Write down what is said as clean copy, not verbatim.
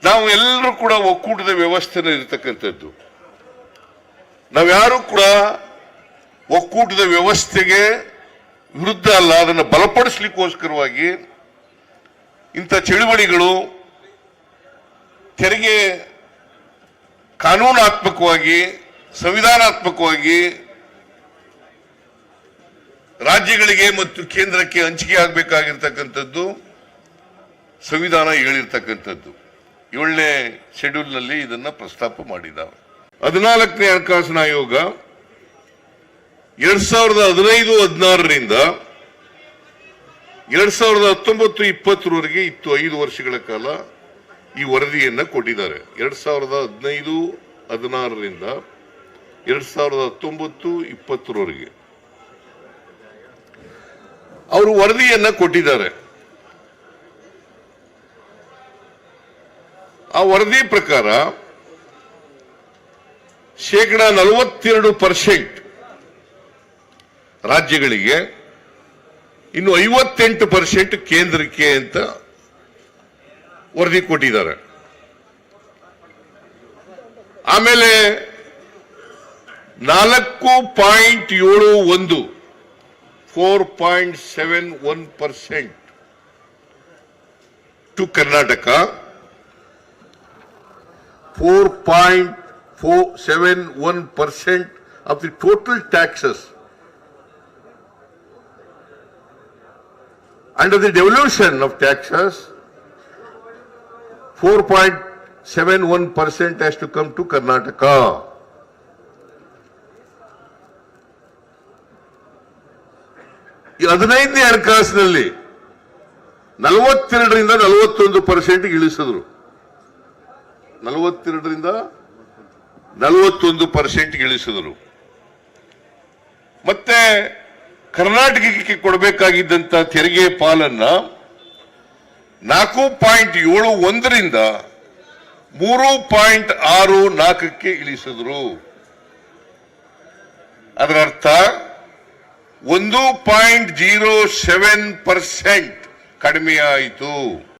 ನಾವು ಎಲ್ಲರೂ ಕೂಡ ಒಕ್ಕೂಟದ ವ್ಯವಸ್ಥೆನ ಇರತಕ್ಕಂಥದ್ದು. ನಾವ್ಯಾರು ಕೂಡ ಒಕ್ಕೂಟದ ವ್ಯವಸ್ಥೆಗೆ ವಿರುದ್ಧ ಅಲ್ಲ, ಅದನ್ನು ಬಲಪಡಿಸಲಿಕ್ಕೋಸ್ಕರವಾಗಿ ಇಂಥ ಚಳುವಳಿಗಳು ತೆರಿಗೆ ಕಾನೂನಾತ್ಮಕವಾಗಿ ಸಂವಿಧಾನಾತ್ಮಕವಾಗಿ ರಾಜ್ಯಗಳಿಗೆ ಮತ್ತು ಕೇಂದ್ರಕ್ಕೆ ಹಂಚಿಕೆ ಆಗಬೇಕಾಗಿರ್ತಕ್ಕಂಥದ್ದು ಸಂವಿಧಾನ ಹೇಳಿರ್ತಕ್ಕಂಥದ್ದು. 7ನೇ ಶೆಡ್ಯೂಲ್ನಲ್ಲಿ ಇದನ್ನ ಪ್ರಸ್ತಾಪ ಮಾಡಿದ್ದಾರೆ. 14ನೇ ಹಣಕಾಸಿನ ಆಯೋಗ 2015-16ರಿಂದ 2019-20 ಇತ್ತು. 5 ವರ್ಷಗಳ ಕಾಲ ಈ ವರದಿಯನ್ನ ಕೊಟ್ಟಿದ್ದಾರೆ. 2015-16ರಿಂದ 2019-20 ಅವರು ವರದಿಯನ್ನ ಕೊಟ್ಟಿದ್ದಾರೆ. ಆ ವರದಿ ಪ್ರಕಾರ 42% ರಾಜ್ಯಗಳಿಗೆ, ಇನ್ನು 58% ಕೇಂದ್ರಕ್ಕೆ ಅಂತ ವರದಿ ಕೊಟ್ಟಿದ್ದಾರೆ. ಆಮೇಲೆ 4.71 4.71% to Karnataka, 4.471% of the total taxes under the devolution of taxes. 4.71% has to come to Karnataka. ಈ 15ನೇ ಹಣಕಾಸಿನಲ್ಲಿ 42ರಿಂದ 41% ಇಳಿಸಿದ್ರು. 42ರಿಂದ 41% ಇಳಿಸಿದ್ರು. ಮತ್ತೆ ಕರ್ನಾಟಕಕ್ಕೆ ಕೊಡಬೇಕಾಗಿದ್ದಂತ ತೆರಿಗೆ ಪಾಲನ್ನ 4.71ರಿಂದ 3.64ಕ್ಕೆ ಇಳಿಸಿದ್ರು. ಅದರ ಅರ್ಥ 1.07% ಕಡಿಮೆ ಆಯಿತು.